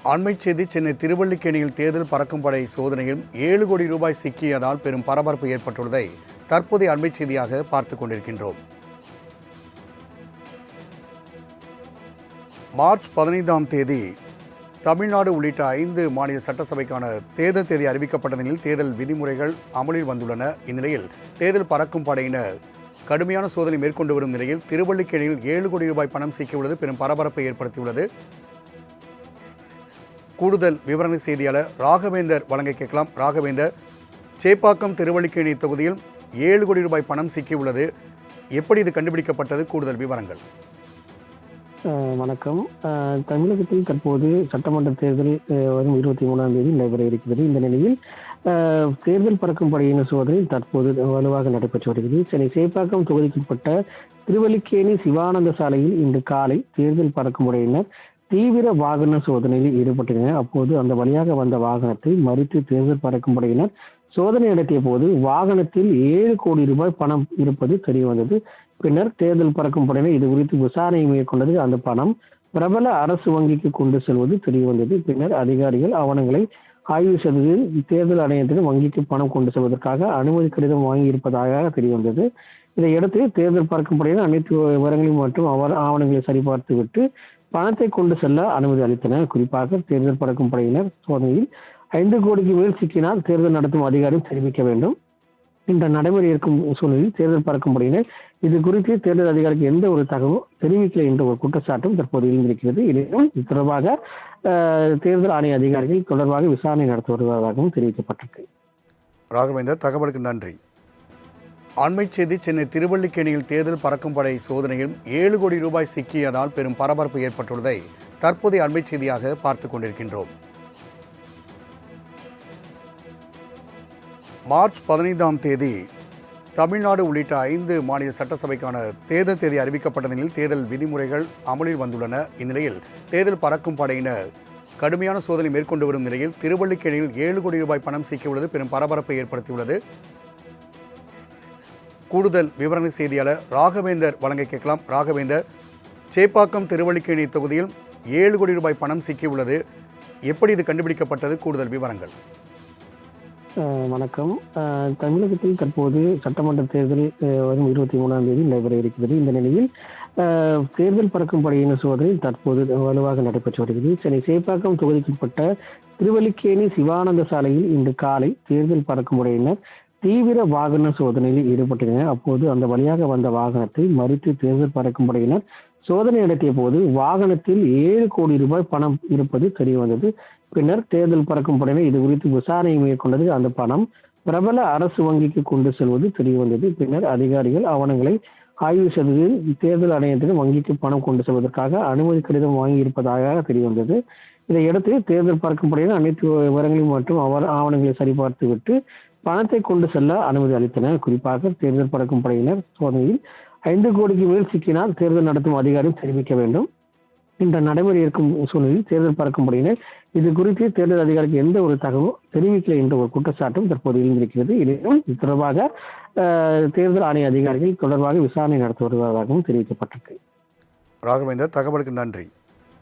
அண்மைச் செய்தி சென்னை திருவல்லிக்கேணியில் தேர்தல் பறக்கும் படை சோதனையில் 7 கோடி ரூபாய் சிக்கியதால் பெரும் பரபரப்பு ஏற்பட்டுள்ளதை தற்போதைய அண்மைச் செய்தியாக பார்த்துக் கொண்டிருக்கின்றோம். மார்ச் 15ஆம் தேதி தமிழ்நாடு உள்ளிட்ட 5 மாநில சட்டசபைக்கான தேர்தல் தேதி அறிவிக்கப்பட்ட நிலையில் தேர்தல் விதிமுறைகள் அமலில் வந்துள்ளன. இந்நிலையில் தேர்தல் பறக்கும் படையினர் கடுமையான சோதனை மேற்கொண்டு வரும் நிலையில் திருவல்லிக்கேணியில் 7 கோடி ரூபாய் பணம் சிக்கியுள்ளது பெரும் பரபரப்பை ஏற்படுத்தியுள்ளது. கூடுதல் விவரங்கள் செய்தியாளர் ராகவேந்தர் வழங்க கேட்கலாம். ராகவேந்தர், சேப்பாக்கம் திருவல்லிக்கேணி தொகுதியில் 7 கோடி ரூபாய் பணம் சிக்கியுள்ளது, எப்படி இது கண்டுபிடிக்கப்பட்டது? கூடுதல் விவரங்கள். வணக்கம். தமிழகத்தில் தற்போது சட்டமன்ற தேர்தல் வரும் 23ஆம் தேதி நடைபெற இருக்கிறது. இந்த நிலையில் தேர்தல் பறக்கும் படையினர் சோதனை தற்போது வலுவாக நடைபெற்று வருகிறது. சென்னை சேப்பாக்கம் தொகுதிக்குட்பட்ட திருவல்லிக்கேணி சிவானந்த சாலையில் இன்று காலை தேர்தல் பறக்கும் படையினர் தீவிர வாகன சோதனையில் ஈடுபட்டனர். அப்போது அந்த வழியாக வந்த வாகனத்தை மறித்து தேர்தல் பறக்கும் படையினர் சோதனை நடத்திய போது வாகனத்தில் 7 கோடி ரூபாய் பணம் இருப்பது தெரிய வந்தது. பின்னர் தேர்தல் பறக்கும் படையினர் இது குறித்து விசாரணை மேற்கொண்டது. அந்த பணம் பிரபல அரசு வங்கிக்கு கொண்டு செல்வது தெரிய வந்தது. பின்னர் அதிகாரிகள் ஆவணங்களை ஆய்வு செய்து தேர்தல் ஆணையத்திடம் வங்கிக்கு பணம் கொண்டு செல்வதற்காக அனுமதி கடிதம் வாங்கியிருப்பதாக தெரிய வந்தது. இதையடுத்து தேர்தல் பறக்கும் படையினர் அனைத்து விவரங்களையும் மற்றும் ஆவணங்களை சரிபார்த்து விட்டு பணத்தை கொண்டு செல்ல அனுமதி அளித்தனர். குறிப்பாக தேர்தல் பறக்கும் படையினர் சோதனையில் 5 கோடிக்கு மேல் சிக்கினால் தேர்தல் நடத்தும் அதிகாரி தெரிவிக்க வேண்டும் என்ற நடைமுறை இருக்கும் சூழலில் தேர்தல் பறக்கும் படையினர் இது குறித்து தேர்தல் அதிகாரிக்கு எந்த ஒரு தகவலும் தெரிவிக்கலை என்ற ஒரு குற்றச்சாட்டும் தற்போது எழுந்திருக்கிறது. இதிலும் இது தொடர்பாக தேர்தல் ஆணைய அதிகாரிகள் தொடர்பாக விசாரணை நடத்தி வருவதாகவும் தெரிவிக்கப்பட்டிருக்கு. ராகவேந்தர், தகவலுக்கு நன்றி. அண்மைச் செய்தி சென்னை திருவல்லிக்கேணியில் தேர்தல் பறக்கும் படை சோதனையில் 7 கோடி ரூபாய் சிக்கியதால் பெரும் பரபரப்பு ஏற்பட்டுள்ளதை தற்போதைய அண்மைச் செய்தியாக பார்த்துக் கொண்டிருக்கின்றோம். மார்ச் 15ஆம் தேதி தமிழ்நாடு உள்ளிட்ட 5 மாநில சட்டசபைக்கான தேர்தல் தேதி அறிவிக்கப்பட்ட நிலையில் தேர்தல் விதிமுறைகள் அமலில் வந்துள்ளன. இந்நிலையில் தேர்தல் பறக்கும் படையினர் கடுமையான சோதனை மேற்கொண்டு வரும் நிலையில் திருவல்லிக்கேணியில் 7 கோடி ரூபாய் பணம் சிக்கியுள்ளது பெரும் பரபரப்பை ஏற்படுத்தியுள்ளது. கூடுதல் விவரங்கள் செய்தியாளர் ராகவேந்தர் வழங்க கேட்கலாம். ராகவேந்தர், சேப்பாக்கம் திருவல்லிக்கேணி தொகுதியில் 7 கோடி ரூபாய் பணம் சிக்கியுள்ளது, எப்படி இது கண்டுபிடிக்கப்பட்டது? கூடுதல் விவரங்கள். வணக்கம். தமிழகத்தில் தற்போது சட்டமன்ற தேர்தல் வரும் 23ஆம் தேதி நடைபெற இருக்கிறது. இந்த நிலையில் தேர்தல் பறக்கும் படையினர் சோதனை தற்போது வலுவாக நடைபெற்று வருகிறது. சென்னை சேப்பாக்கம் தொகுதிக்குட்பட்ட திருவல்லிக்கேணி சிவானந்த சாலையில் இன்று காலை தேர்தல் பறக்கும் படையினர் தீவிர வாகன சோதனையில் ஈடுபட்டனர். அப்போது அந்த வழியாக வந்த வாகனத்தை மறித்து தேர்தல் பறக்கும் படையினர் சோதனை நடத்திய போது வாகனத்தில் 7 கோடி ரூபாய் பணம் இருப்பது தெரிய வந்தது. பின்னர் தேர்தல் பறக்கும் படையினர் இது குறித்து விசாரணை மேற்கொண்டது. அந்த பணம் பிரபல அரசு வங்கிக்கு கொண்டு செல்வது தெரிய வந்தது. பின்னர் அதிகாரிகள் ஆவணங்களை ஆய்வு செய்து தேர்தல் ஆணையத்திடம் வங்கிக்கு பணம் கொண்டு செல்வதற்காக அனுமதி கடிதம் வாங்கியிருப்பதாக தெரிய வந்தது. இதையடுத்து தேர்தல் பறக்கும் படையினர் அனைத்து விவரங்களையும் மற்றும் ஆவணங்களை சரிபார்த்து விட்டு பணத்தை கொண்டு செல்ல அனுமதி அளித்தனர். குறிப்பாக தேர்தல் பறக்கும் படையினர் சோதனையில் 5 கோடிக்கு மேல் சிக்கினால் தேர்தல் நடத்தும் அதிகாரி தெரிவிக்க வேண்டும் என்ற நடைமுறை இருக்கும் சூழலில் தேர்தல் பறக்கும் படையினர் இது குறித்து தேர்தல் அதிகாரிக்கு எந்த ஒரு தகவலும் தெரிவிக்கலை என்ற ஒரு குற்றச்சாட்டும் தற்போது எழுந்திருக்கிறது. இதிலும் இது தொடர்பாக தேர்தல் ஆணைய அதிகாரிகள் தொடர்பாக விசாரணை நடத்தி வருவதாகவும் தெரிவிக்கப்பட்டிருக்கு. ராகவேந்தர், தகவலுக்கு நன்றி.